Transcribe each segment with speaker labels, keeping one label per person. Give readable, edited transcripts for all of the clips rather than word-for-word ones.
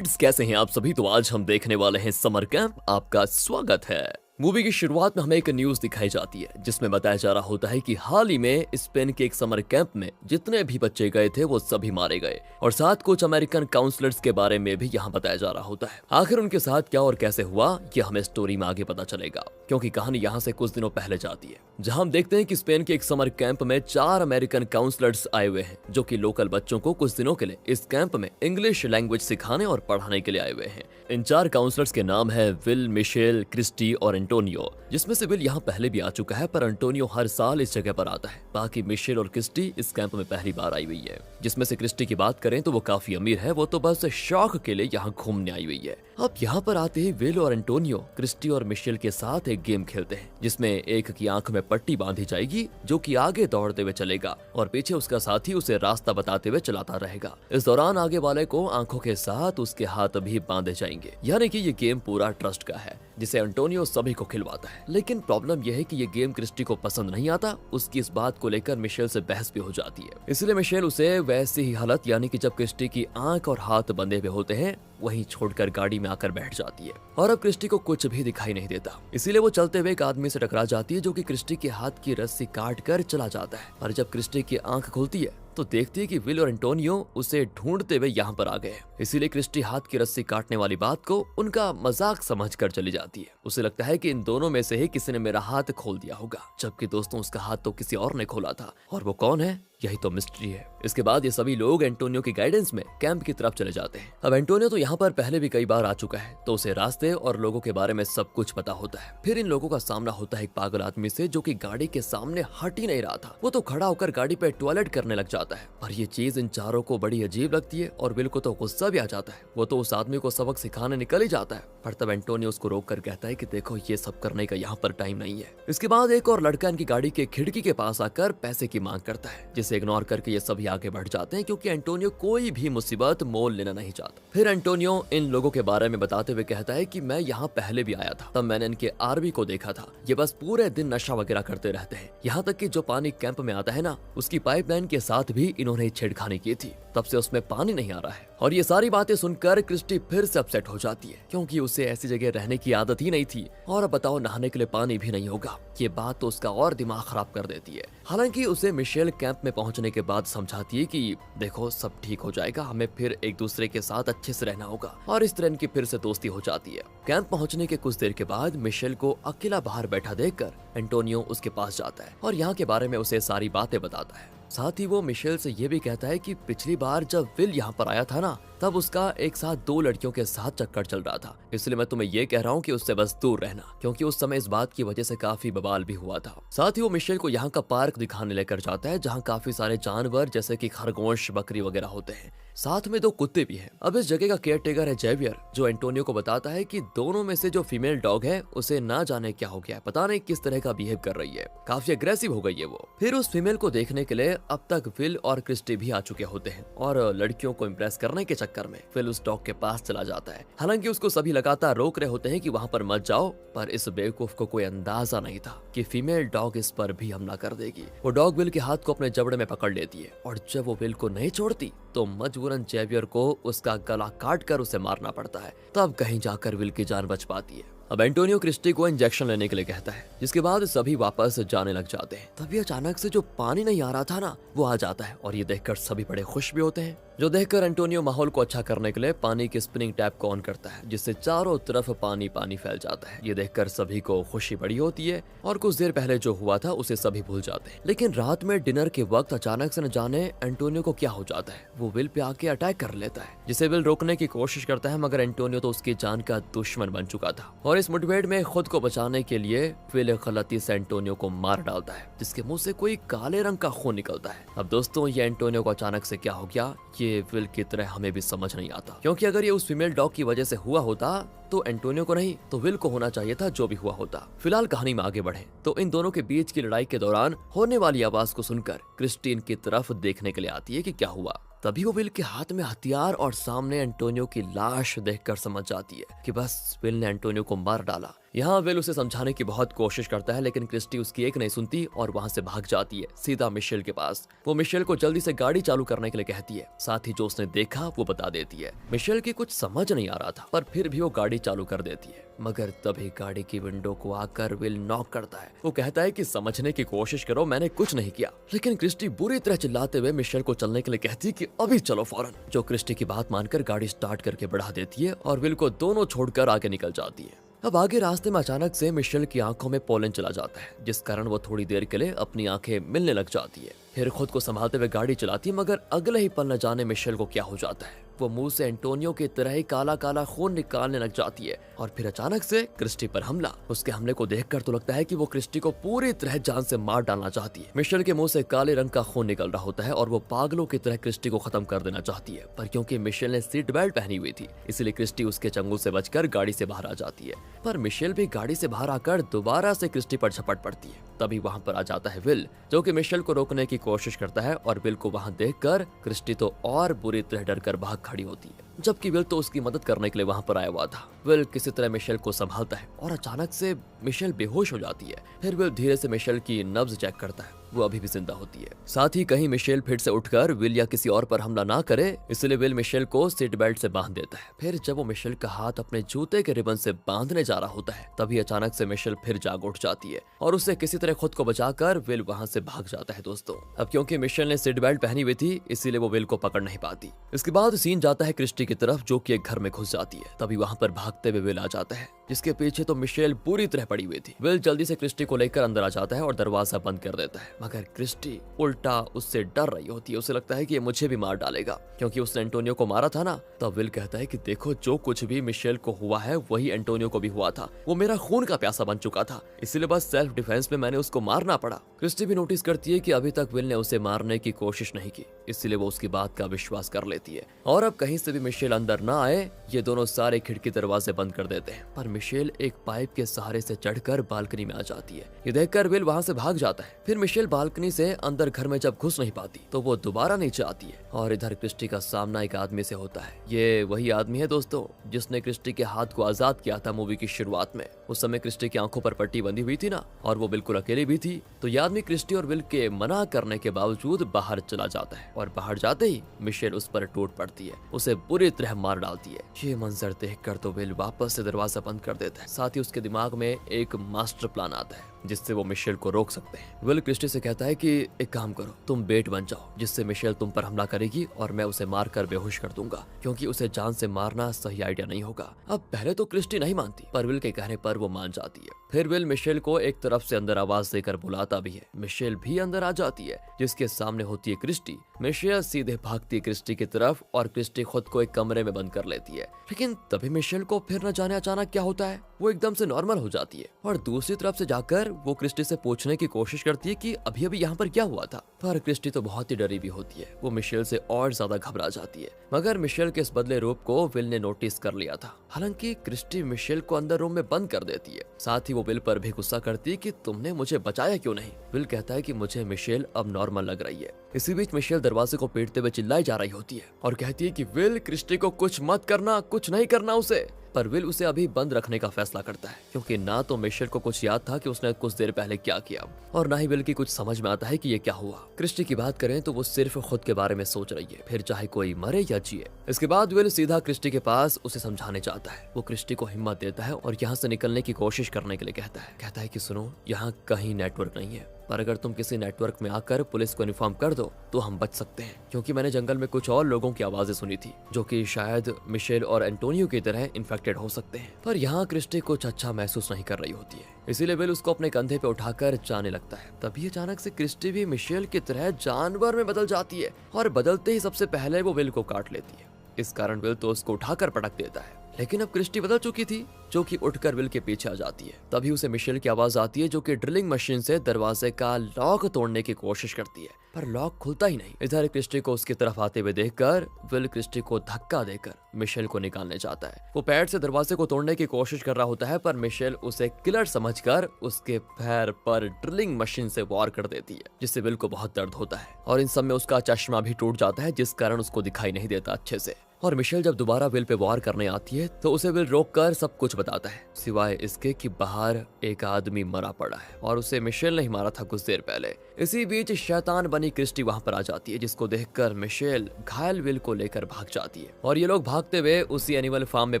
Speaker 1: कैसे हैं आप सभी। तो आज हम देखने वाले हैं समर कैंप। आपका स्वागत है। मूवी की शुरुआत में हमें एक न्यूज दिखाई जाती है जिसमें बताया जा रहा होता है कि हाल ही में स्पेन के एक समर कैंप में जितने भी बच्चे गए थे वो सभी मारे गए और साथ कुछ अमेरिकन काउंसलर्स के बारे में भी यहाँ बताया जा रहा होता है। आखिर उनके साथ क्या और कैसे हुआ ये हमें स्टोरी में आगे पता चलेगा, क्योंकि कहानी यहाँ से कुछ दिनों पहले जाती है, जहाँ हम देखते हैं कि स्पेन के एक समर कैंप में 4 अमेरिकन काउंसलर्स आए हुए हैं जो कि लोकल बच्चों को कुछ दिनों के लिए इस कैंप में इंग्लिश लैंग्वेज सिखाने और पढ़ाने के लिए आए हुए हैं। इन 4 काउंसलर्स के नाम है विल, मिशेल, क्रिस्टी और एंटोनियो, जिसमें से विल यहाँ पहले भी आ चुका है पर एंटोनियो हर साल इस जगह पर आता है। बाकी मिशेल और क्रिस्टी इस कैंप में पहली बार आई हुई है। जिसमें से क्रिस्टी की बात करें तो वो काफी अमीर है, वो तो बस शौक के लिए यहाँ घूमने आई हुई है। अब यहाँ पर आते ही विल और एंटोनियो क्रिस्टी और मिशेल के साथ एक गेम खेलते हैं जिसमें एक की आंख में पट्टी बांधी जाएगी जो कि आगे दौड़ते हुए चलेगा और पीछे उसका साथी उसे रास्ता बताते हुए चलाता रहेगा। इस दौरान आगे वाले को आंखों के साथ उसके हाथ भी बांधे जाएंगे, यानी कि ये गेम पूरा ट्रस्ट का है जिसे एंटोनियो सभी को खिलवाता है। लेकिन प्रॉब्लम यह है कि ये गेम क्रिस्टी को पसंद नहीं आता। उसकी इस बात को लेकर मिशेल से बहस भी हो जाती है, इसलिए मिशेल उसे वैसी ही हालत यानी कि जब क्रिस्टी की आंख और हाथ बंधे हुए होते हैं वहीं छोड़कर गाड़ी में आकर बैठ जाती है और अब क्रिस्टी को कुछ भी दिखाई नहीं देता। इसीलिए वो चलते हुए एक आदमी से टकरा जाती है जो कि क्रिस्टी के हाथ की रस्सी काट कर चला जाता है। और जब क्रिस्टी की आंख खुलती है तो देखती है कि विल और एंटोनियो उसे ढूंढते हुए यहाँ पर आ गए। इसीलिए क्रिस्टी हाथ की रस्सी काटने वाली बात को उनका मजाक समझकर चली जाती है। उसे लगता है कि इन दोनों में से ही किसी ने मेरा हाथ खोल दिया होगा, जबकि दोस्तों उसका हाथ तो किसी और ने खोला था और वो कौन है यही तो मिस्ट्री है। इसके बाद ये सभी लोग एंटोनियो की गाइडेंस में कैंप की तरफ चले जाते हैं। अब एंटोनियो तो यहाँ पर पहले भी कई बार आ चुका है तो उसे रास्ते और लोगों के बारे में सब कुछ पता होता है। फिर इन लोगों का सामना होता है एक पागल आदमी से जो कि गाड़ी के सामने हट ही नहीं रहा था। वो तो खड़ा होकर गाड़ी पे टॉयलेट करने लग जाता है और ये चीज इन चारों को बड़ी अजीब लगती है और विल को तो गुस्सा भी आ जाता है। वो तो उस आदमी को सबक सिखाने निकल ही जाता है, पर तब एंटोनियो उसको रोक कर कहता है कि देखो ये सब करने का यहाँ पर टाइम नहीं है। इसके बाद एक और लड़का इनकी गाड़ी के खिड़की के पास आकर पैसे की मांग करता है, जिसे इग्नोर करके ये सभी आगे बढ़ जाते हैं क्योंकि एंटोनियो कोई भी मुसीबत मोल लेना नहीं चाहता। फिर एंटोनियो इन लोगों के बारे में बताते हुए कहता है कि मैं यहाँ पहले भी आया था, तब मैंने इनके आर्मी को देखा था। ये बस पूरे दिन नशा वगैरह करते रहते हैं, यहाँ तक कि जो पानी कैंप में आता है ना उसकी पाइपलाइन के साथ भी इन्होंने छेड़खानी की थी, तब से उसमें पानी नहीं आ रहा है। और ये सारी बातें सुनकर क्रिस्टी फिर से अपसेट हो जाती है क्योंकि उसे ऐसी जगह रहने की आदत ही नहीं थी और अब बताओ नहाने के लिए पानी भी नहीं होगा। ये बात तो उसका और दिमाग खराब कर देती है। हालांकि उसे मिशेल कैंप में पहुंचने के बाद समझाती है कि देखो सब ठीक हो जाएगा, हमें फिर एक दूसरे के साथ अच्छे से रहना होगा और इस तरह इनकी फिर से दोस्ती हो जाती है। कैंप पहुंचने के कुछ देर के बाद मिशेल को अकेला बाहर बैठा देखकर एंटोनियो उसके पास जाता है और यहाँ के बारे में उसे सारी बातें बताता है। साथ ही वो मिशेल से ये भी कहता है कि पिछली बार जब विल यहाँ पर आया था ना तब उसका एक साथ 2 लड़कियों के साथ चक्कर चल रहा था, इसलिए मैं तुम्हें ये कह रहा हूँ कि उससे बस दूर रहना, क्योंकि उस समय इस बात की वजह से काफी बवाल भी हुआ था। साथ ही वो मिशेल को यहाँ का पार्क दिखाने लेकर जाता है जहाँ काफी सारे जानवर जैसे कि खरगोश, बकरी वगैरह होते हैं, साथ में 2 कुत्ते भी हैं। अब इस जगह का केयर टेकर है जेवियर, जो एंटोनियो को बताता है कि दोनों में से जो फीमेल डॉग है उसे ना जाने क्या हो गया है, पता नहीं किस तरह का बिहेव कर रही है, काफी अग्रेसिव हो गई है वो। फिर उस फीमेल को देखने के लिए अब तक विल और क्रिस्टी भी आ चुके होते हैं और लड़कियों को इम्प्रेस करने के चक्कर में विल उस डॉग के पास चला जाता है। हालांकि उसको सभी लगातार रोक रहे होते हैं कि वहां पर मत जाओ, पर इस बेवकूफ को कोई अंदाजा नहीं था कि फीमेल डॉग इस पर भी हमला कर देगी। वो डॉग विल के हाथ को अपने जबड़े में पकड़ लेती है और जब वो विल को नहीं छोड़ती तो मजबूरन जेवियर को उसका गला काट कर उसे मारना पड़ता है, तब कहीं जाकर विल की जान बच पाती है। अब एंटोनियो क्रिस्टी को इंजेक्शन लेने के लिए कहता है, जिसके बाद सभी वापस जाने लग जाते हैं। तभी अचानक से जो पानी नहीं आ रहा था ना वो आ जाता है और ये देखकर सभी बड़े खुश भी होते हैं। जो देखकर एंटोनियो माहौल को अच्छा करने के लिए पानी की स्पिनिंग टैप को ऑन करता है, जिससे चारों तरफ पानी पानी फैल जाता है। ये देखकर सभी को खुशी बड़ी होती है और कुछ देर पहले जो हुआ था उसे सभी भूल जाते हैं। लेकिन रात में डिनर के वक्त अचानक से न जाने एंटोनियो को क्या हो जाता है, वो विल पे आके अटैक कर लेता है, जिसे विल रोकने की कोशिश करता है, मगर एंटोनियो तो उसकी जान का दुश्मन बन चुका था और इस मुठभेड़ में खुद को बचाने के लिए विल गलती से एंटोनियो को मार डालता है, जिसके मुंह से कोई काले रंग का खून निकलता है। अब दोस्तों ये एंटोनियो को अचानक से क्या हो गया ये विल की तरह हमें भी समझ नहीं आता, क्योंकि अगर ये उस फीमेल डॉग की वजह से हुआ होता तो एंटोनियो को नहीं तो विल को होना चाहिए था, जो भी हुआ होता। फिलहाल कहानी में आगे बढ़े तो इन दोनों के बीच की लड़ाई के दौरान होने वाली आवाज को सुनकर क्रिस्टीन की तरफ देखने के लिए आती है कि क्या हुआ। तभी वो विल के हाथ में हथियार और सामने एंटोनियो की लाश देखकर समझ जाती है कि बस विल ने एंटोनियो को मार डाला यहाँ विल उसे समझाने की बहुत कोशिश करता है, लेकिन क्रिस्टी उसकी एक नहीं सुनती और वहाँ से भाग जाती है सीधा मिशेल के पास। वो मिशेल को जल्दी से गाड़ी चालू करने के लिए कहती है, साथ ही जो उसने देखा वो बता देती है। मिशेल की कुछ समझ नहीं आ रहा था, पर फिर भी वो गाड़ी चालू कर देती है। मगर तभी गाड़ी की विंडो को आकर विल नॉक करता है। वो कहता है कि समझने की कोशिश करो, मैंने कुछ नहीं किया। लेकिन क्रिस्टी बुरी तरह चिल्लाते हुए मिशेल को चलने के लिए कहती है कि अभी चलो फौरन। जो क्रिस्टी की बात मानकर गाड़ी स्टार्ट करके बढ़ा देती है और विल को दोनों छोड़कर आगे निकल जाती है। अब आगे रास्ते में अचानक से मिशेल की आंखों में पोलन चला जाता है, जिस कारण वो थोड़ी देर के लिए अपनी आंखें मिलने लग जाती है। फिर खुद को संभालते हुए गाड़ी चलाती है, मगर अगले ही पल न जाने मिशेल को क्या हो जाता है। वो मुंह से एंटोनियो की तरह ही काला काला खून निकालने लग जाती है और फिर अचानक से क्रिस्टी पर हमला। उसके हमले को देखकर तो लगता है कि वो क्रिस्टी को पूरी तरह जान से मार डालना चाहती है। मिशेल के मुंह से काले रंग का खून निकल रहा होता है और वो पागलों की तरह क्रिस्टी को खत्म कर देना चाहती है, पर क्योंकि मिशेल ने सीट बेल्ट पहनी हुई थी, इसलिए क्रिस्टी उसके चंगुल से बचकर गाड़ी से बाहर आ जाती है। पर मिशेल भी गाड़ी से बाहर आकर दोबारा से क्रिस्टी पर झपट पड़ती है। तभी वहाँ पर आ जाता है विल, जो कि मिशेल को रोकने की कोशिश करता है और विल को वहाँ देखकर क्रिस्टी तो और बुरी तरह डर कर भाग खड़ी होती है, जबकि विल तो उसकी मदद करने के लिए वहाँ पर आया हुआ था। विल किसी तरह मिशेल को संभालता है और अचानक से मिशेल बेहोश हो जाती है। फिर विल धीरे से मिशेल की नब्ज चेक करता है, वो अभी भी जिंदा होती है। साथ ही कहीं मिशेल फिर से उठकर विल या किसी और पर हमला ना करे, इसलिए विल मिशेल को सीट बेल्ट से बांध देता है। फिर जब वो मिशेल का हाथ अपने जूते के रिबन से बांधने जा रहा होता है, तभी अचानक से मिशेल फिर जाग उठ जाती है और उससे किसी तरह खुद को बचाकर विल वहाँ से भाग जाता है। दोस्तों, अब क्योंकि मिशेल ने सीट बेल्ट पहनी हुई थी, इसीलिए वो विल को पकड़ नहीं पाती। इसके बाद सीन जाता है क्रिस्टी की तरफ, जो कि एक घर में घुस जाती है। तभी वहाँ पर भागते हुए विल आ जाता है, जिसके पीछे तो मिशेल पूरी तरह पड़ी हुई थी। विल जल्दी से क्रिस्टी को लेकर अंदर आ जाता है और दरवाजा बंद कर देता है, मगर क्रिस्टी उल्टा उससे डर रही होती है। उसे लगता है कि ये मुझे भी मार डालेगा, क्योंकि उसने एंटोनियो को मारा था ना। तब विल कहता है कि देखो, जो कुछ भी मिशेल को हुआ है वही एंटोनियो को भी हुआ था। वो मेरा खून का प्यासा बन चुका था, इसलिए बस सेल्फ डिफेंस में मैंने उसको मारना पड़ा। क्रिस्टी भी नोटिस करती है कि अभी तक विल ने उसे मारने की कोशिश नहीं की, इसलिए वो उसकी बात का विश्वास कर लेती है। और अब कहीं से भी मिशेल अंदर ना आए, ये दोनों सारे खिड़की दरवाजे बंद कर देते हैं। पर मिशेल एक पाइप के सहारे से चढ़कर बालकनी में आ जाती है। ये देखकर विल वहाँ से भाग जाता है। फिर मिशेल बालकनी से अंदर घर में जब घुस नहीं पाती, तो वो दोबारा नीचे आती है और इधर क्रिस्टी का सामना एक आदमी से होता है। ये वही आदमी है दोस्तों, जिसने क्रिस्टी के हाथ को आजाद किया था मूवी की शुरुआत में। उस समय क्रिस्टी की आंखों पर पट्टी बंधी हुई थी ना, और वो बिल्कुल अकेली भी थी। तो ये आदमी क्रिस्टी और विल के मना करने के बावजूद बाहर चला जाता है और बाहर जाते ही मिशेल उस पर टूट पड़ती है, उसे बुरी तरह मार डालती है। ये मंजर देखकर तो विल वापस से दरवाजा बंद कर देता है। साथ ही उसके दिमाग में एक मास्टर प्लान आता है, जिससे वो मिशेल को रोक सकते हैं। विल क्रिस्टी से कहता है कि एक काम करो, तुम बेट बन जाओ, जिससे मिशेल तुम पर हमला करेगी और मैं उसे मारकर बेहोश कर दूंगा, क्योंकि उसे जान से मारना सही आइडिया नहीं होगा। अब पहले तो क्रिस्टी नहीं मानती, पर विल के कहने पर वो मान जाती है। फिर विल मिशेल को एक तरफ से अंदर आवाज देकर बुलाता भी है। मिशेल भी अंदर आ जाती है, जिसके सामने होती है क्रिस्टी। मिशेल सीधे भागती है क्रिस्टी की तरफ और क्रिस्टी खुद को एक कमरे में बंद कर लेती है। लेकिन तभी मिशेल को फिर न जाने अचानक क्या होता है, वो एकदम से नॉर्मल हो जाती है और दूसरी तरफ से जाकर वो क्रिस्टी से पूछने की कोशिश करती है कि अभी अभी यहाँ पर क्या हुआ था। पर क्रिस्टी तो बहुत ही डरी भी होती है, वो मिशेल से और ज्यादा घबरा जाती है। मगर मिशेल के इस बदले रूप को विल ने नोटिस कर लिया था। हालांकि क्रिस्टी मिशेल को अंदर रूम में बंद कर देती है। साथ ही वो विल पर भी गुस्सा करती है कि तुमने मुझे बचाया क्यों नहीं। विल कहता है कि मुझे मिशेल अब नॉर्मल लग रही है। इसी बीच मिशेल दरवाजे को पीटते हुए चिल्लाई जा रही होती है और कहती है कि विल, क्रिस्टी को कुछ मत करना, कुछ नहीं करना उसे। पर विल उसे अभी बंद रखने का फैसला करता है, क्योंकि ना तो मिशेल को कुछ याद था कि उसने कुछ देर पहले क्या किया, और ना ही विल की कुछ समझ में आता है कि ये क्या हुआ। क्रिस्टी की बात करें तो वो सिर्फ खुद के बारे में सोच रही है, फिर चाहे कोई मरे या जिए। इसके बाद विल सीधा क्रिस्टी के पास उसे समझाने चाहता है। वो क्रिस्टी को हिम्मत देता है और यहाँ से निकलने की कोशिश करने के लिए कहता है कि सुनो, यहाँ कहीं नेटवर्क नहीं है, पर अगर तुम किसी नेटवर्क में आकर पुलिस को इन्फॉर्म कर दो तो हम बच सकते हैं, क्योंकि मैंने जंगल में कुछ और लोगों की आवाजें सुनी थी, जो कि शायद मिशेल और एंटोनियो की तरह इन्फेक्टेड हो सकते हैं। पर यहाँ क्रिस्टी कुछ अच्छा महसूस नहीं कर रही होती है, इसीलिए विल उसको अपने कंधे पे उठाकर जाने लगता है। तभी अचानक से क्रिस्टी भी मिशेल की तरह जानवर में बदल जाती है और बदलते ही सबसे पहले वो विल को काट लेती है। इस कारण विल तो उसको उठाकर पटक देता है। लेकिन अब क्रिस्टी बदल चुकी थी, जो कि उठकर विल के पीछे आ जाती है। तभी उसे मिशेल की आवाज आती है, जो कि ड्रिलिंग मशीन से दरवाजे का लॉक तोड़ने की कोशिश करती है, पर लॉक खुलता ही नहीं। इधर क्रिस्टी को उसकी तरफ आते हुए देखकर विल क्रिस्टी को धक्का देकर मिशेल को निकालने जाता है। वो पैर से दरवाजे को तोड़ने की कोशिश कर रहा होता है, पर मिशेल उसे किलर समझकर उसके पैर पर ड्रिलिंग मशीन से वार कर देती है, जिससे विल को बहुत दर्द होता है और इन सब में उसका चश्मा भी टूट जाता है, जिस कारण उसको दिखाई नहीं देता अच्छे से। और मिशेल जब दोबारा विल पे वार करने आती है तो उसे विल रोककर सब कुछ बताता है, सिवाय इसके कि बाहर एक आदमी मरा पड़ा है और उसे मिशेल ने ही मारा था कुछ देर पहले। इसी बीच शैतान बनी क्रिस्टी वहां पर आ जाती है, जिसको देखकर मिशेल घायल विल को लेकर भाग जाती है और ये लोग भागते हुए उसी एनिमल फार्म में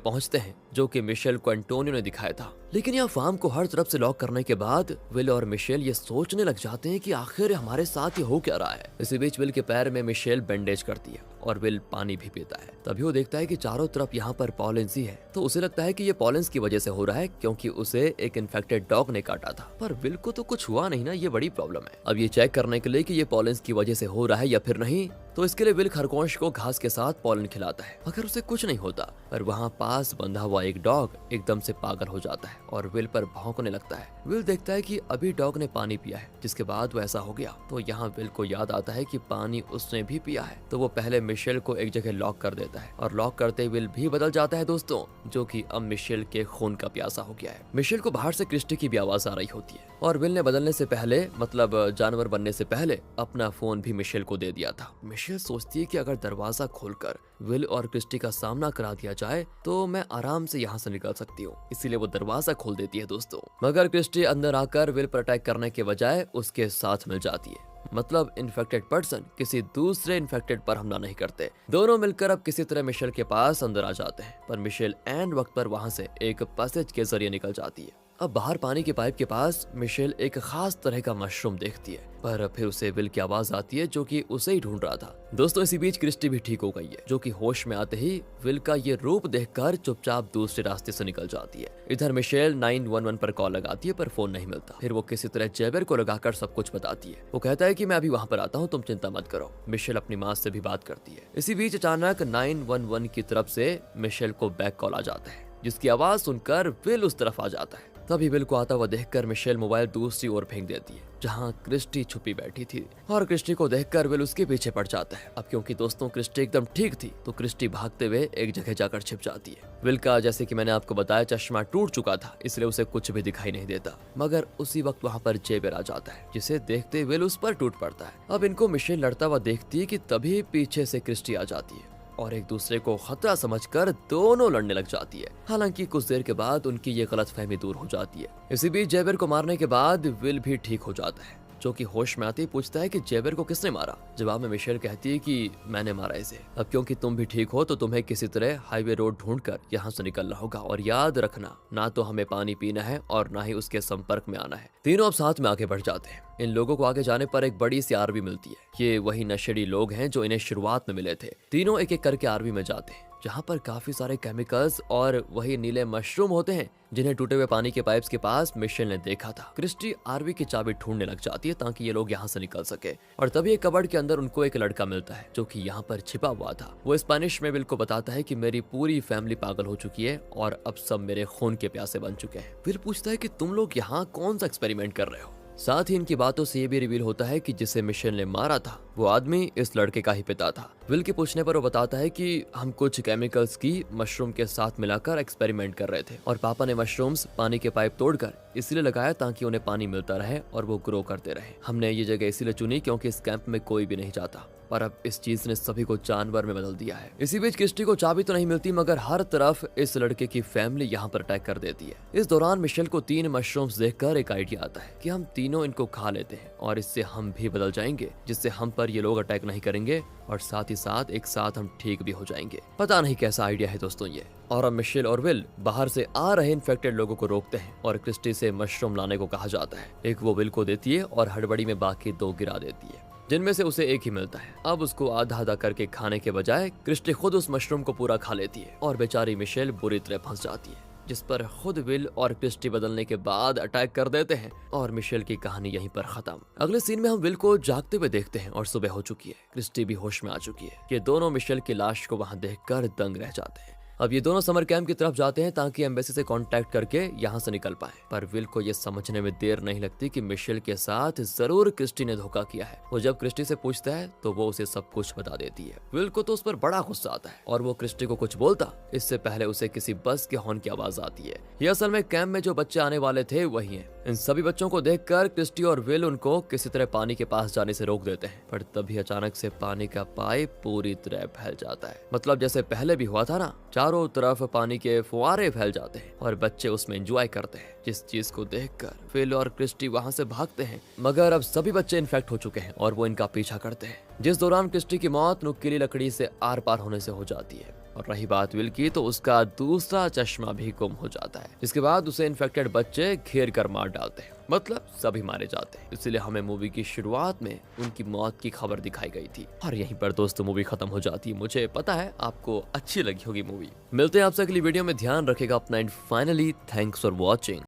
Speaker 1: पहुंचते हैं जो कि मिशेल को एंटोनियो ने दिखाया था। लेकिन यह फार्म को हर तरफ से लॉक करने के बाद विल और मिशेल ये सोचने लग जाते हैं कि आखिर हमारे साथ ये हो क्या रहा है। इसी बीच विल के पैर में मिशेल बैंडेज करती है और विल पानी भी पीता है। तभी वो देखता है कि चारों तरफ यहाँ पर पॉलेंस ही है, तो उसे लगता है कि ये पॉलेंस की वजह से हो रहा है क्योंकि उसे एक इन्फेक्टेड डॉग ने काटा था। पर विल को तो कुछ हुआ नहीं ना, ये बड़ी प्रॉब्लम है। अब ये चेक करने के लिए कि ये पॉलेंस की वजह से हो रहा है या फिर नहीं, तो इसके लिए विल खरगोश को घास के साथ पॉलन खिलाता है, मगर उसे कुछ नहीं होता। पर वहाँ पास बंधा हुआ एक डॉग एकदम से पागल हो जाता है और विल पर भौंकने लगता है। विल देखता है कि अभी डॉग ने पानी पिया है, जिसके बाद वो ऐसा हो गया। तो यहाँ विल को याद आता है कि पानी उसने भी पिया है, तो वो पहले मिशेल को एक जगह लॉक कर देता है और लॉक करते विल भी बदल जाता है दोस्तों, जो कि अब मिशेल के खून का प्यासा हो गया है। मिशेल को बाहर से क्रिस्टी की भी आवाज आ रही होती है और विल ने बदलने से पहले, मतलब जानवर बनने से पहले, अपना फोन भी मिशेल को दे दिया था। मिशेल सोचती है कि अगर दरवाजा खोलकर विल और क्रिस्टी का सामना करा दिया जाए तो मैं आराम से यहाँ से निकल सकती हूँ, इसीलिए वो दरवाजा खोल देती है दोस्तों। मगर क्रिस्टी अंदर आकर विल पर अटैक करने के बजाय उसके साथ मिल जाती है। मतलब इन्फेक्टेड पर्सन किसी दूसरे इन्फेक्टेड पर हमला नहीं करते। दोनों मिलकर अब किसी तरह मिशेल के पास अंदर आ जाते हैं, पर मिशेल एंड वक्त पर वहां से एक पैसेज के जरिए निकल जाती है। अब बाहर पानी के पाइप के पास मिशेल एक खास तरह का मशरूम देखती है, पर फिर उसे विल की आवाज आती है जो कि उसे ही ढूंढ रहा था। दोस्तों इसी बीच क्रिस्टी भी ठीक हो गई है, जो कि होश में आते ही विल का ये रूप देखकर चुपचाप दूसरे रास्ते से निकल जाती है। इधर मिशेल 911 पर कॉल लगाती है पर फोन नहीं मिलता। फिर वो किसी तरह जेबर को लगाकर सब कुछ बताती है। वो कहता है कि मैं अभी वहां पर आता हूँ, तुम चिंता मत करो। मिशेल अपनी माँ से भी बात करती है। इसी बीच अचानक 911 की तरफ से मिशेल को बैक कॉल आ जाता है, जिसकी आवाज सुनकर विल उस तरफ आ जाता है। तभी विल को आता हुआ देखकर मिशेल मोबाइल दूसरी ओर फेंक देती है, जहां क्रिस्टी छुपी बैठी थी, और क्रिस्टी को देखकर विल उसके पीछे पड़ जाता है। अब क्योंकि दोस्तों क्रिस्टी एकदम ठीक थी, तो क्रिस्टी भागते हुए एक जगह जाकर छिप जाती है। विल का, जैसे कि मैंने आपको बताया, चश्मा टूट चुका था, इसलिए उसे कुछ भी दिखाई नहीं देता। मगर उसी वक्त वहां पर जेबर आ जाता है, जिसे देखते विल उस पर टूट पड़ता है। अब इनको मिशेल लड़ता हुआ देखती है कि तभी पीछे से क्रिस्टी आ जाती है और एक दूसरे को खतरा समझकर दोनों लड़ने लग जाती है। हालांकि कुछ देर के बाद उनकी ये गलतफहमी दूर हो जाती है। इसी बीच जेबर को मारने के बाद विल भी ठीक हो जाता है, जो कि होश में आते ही पूछता है कि जेबर को किसने मारा। जवाब में मिशेल कहती है कि मैंने मारा इसे। अब क्योंकि तुम भी ठीक हो तो तुम्हें किसी तरह हाईवे रोड ढूंढकर यहाँ से निकलना होगा, और याद रखना, ना तो हमें पानी पीना है और ना ही उसके संपर्क में आना है। तीनों अब साथ में आगे बढ़ जाते हैं। इन लोगों को आगे जाने पर एक बड़ी सी आरवी मिलती है। ये वही नशेड़ी लोग हैं जो इन्हें शुरुआत में मिले थे। तीनों एक एक करके आरवी में जाते हैं, जहाँ पर काफी सारे केमिकल्स और वही नीले मशरूम होते हैं जिन्हें टूटे हुए पानी के पाइप्स के पास मिशेल ने देखा था। क्रिस्टी आरवी की चाबी ढूंढने लग जाती है ताकि ये लोग यहाँ से निकल सके, और तभी एक कबर्ड के अंदर उनको एक लड़का मिलता है जो कि यहाँ पर छिपा हुआ था। वो स्पेनिश में विल को बताता है कि मेरी पूरी फैमिली पागल हो चुकी है और अब सब मेरे खून के प्यासे बन चुके हैं। विल पूछता है कि तुम लोग यहाँ कौन सा एक्सपेरिमेंट कर रहे हो। साथ ही इनकी बातों से ये भी रिवील होता है कि जिसे मिशेल ने मारा था वो आदमी इस लड़के का ही पिता था। विल के पूछने पर वो बताता है कि हम कुछ केमिकल्स की मशरूम के साथ मिलाकर एक्सपेरिमेंट कर रहे थे, और पापा ने मशरूम्स पानी के पाइप तोड़कर इसलिए लगाया ताकि उन्हें पानी मिलता रहे और वो ग्रो करते रहे। हमने ये जगह इसीलिए चुनी क्योंकि इस कैंप में कोई भी नहीं जाता, पर अब इस चीज ने सभी को जानवर में बदल दिया है। इसी बीच क्रिस्टी को चाबी तो नहीं मिलती, मगर हर तरफ इस लड़के की फैमिली यहाँ पर अटैक कर देती है। इस दौरान मिशेल को 3 मशरूम्स देखकर एक आइडिया आता है कि हम तीनों इनको खा लेते हैं और इससे हम भी बदल जाएंगे, जिससे हम पर ये लोग अटैक नहीं करेंगे और साथ ही साथ एक साथ हम ठीक भी हो जाएंगे। पता नहीं कैसा आइडिया है दोस्तों ये। और अब मिशेल और विल बाहर से आ रहे इन्फेक्टेड लोगों को रोकते हैं और क्रिस्टी से मशरूम लाने को कहा जाता है। एक वो विल को देती है और हड़बड़ी में बाकी 2 गिरा देती है, जिनमें से उसे एक ही मिलता है। अब उसको आधा आधा करके खाने के बजाय क्रिस्टी खुद उस मशरूम को पूरा खा लेती है और बेचारी मिशेल बुरी तरह फंस जाती है, जिस पर खुद विल और क्रिस्टी बदलने के बाद अटैक कर देते हैं और मिशेल की कहानी यहीं पर खत्म। अगले सीन में हम विल को जागते हुए देखते हैं और सुबह हो चुकी है। क्रिस्टी भी होश में आ चुकी है। ये दोनों मिशेल की लाश को वहां देखकर दंग रह जाते हैं। अब ये दोनों समर कैंप की तरफ जाते हैं ताकि एम्बेसी से कांटेक्ट करके यहाँ से निकल पाए, पर विल को ये समझने में देर नहीं लगती कि मिशेल के साथ जरूर क्रिस्टी ने धोखा किया है। वो जब क्रिस्टी से पूछता है तो वो उसे सब कुछ बता देती है। विल को तो उस पर बड़ा गुस्सा आता है और वो क्रिस्टी को कुछ बोलता इससे पहले उसे किसी बस के हॉर्न की आवाज आती है। ये असल में कैंप में जो बच्चे आने वाले थे वही है, इन सभी बच्चों को देखकर क्रिस्टी और विल उनको किसी तरह पानी के पास जाने से रोक देते हैं, पर तभी अचानक से पानी का पाइप पूरी तरह फैल जाता है। मतलब जैसे पहले भी हुआ था ना, चारों तरफ पानी के फुहारे फैल जाते हैं और बच्चे उसमें एंजॉय करते हैं, जिस चीज को देखकर विल और क्रिस्टी वहां से भागते हैं। मगर अब सभी बच्चे इन्फेक्ट हो चुके हैं और वो इनका पीछा करते हैं, जिस दौरान क्रिस्टी की मौत नुकीली लकड़ी से आर पार होने से हो जाती है। और रही बात विल की, तो उसका दूसरा चश्मा भी गुम हो जाता है, जिसके बाद उसे इन्फेक्टेड बच्चे घेर कर मार डालते हैं। मतलब सभी मारे जाते हैं। इसलिए हमें मूवी की शुरुआत में उनकी मौत की खबर दिखाई गई थी और यहीं पर दोस्तों मूवी खत्म हो जाती है। मुझे पता है आपको अच्छी लगी होगी मूवी। मिलते हैं आपसे अगली वीडियो में, ध्यान रखेगा अपना and finally thanks for watching.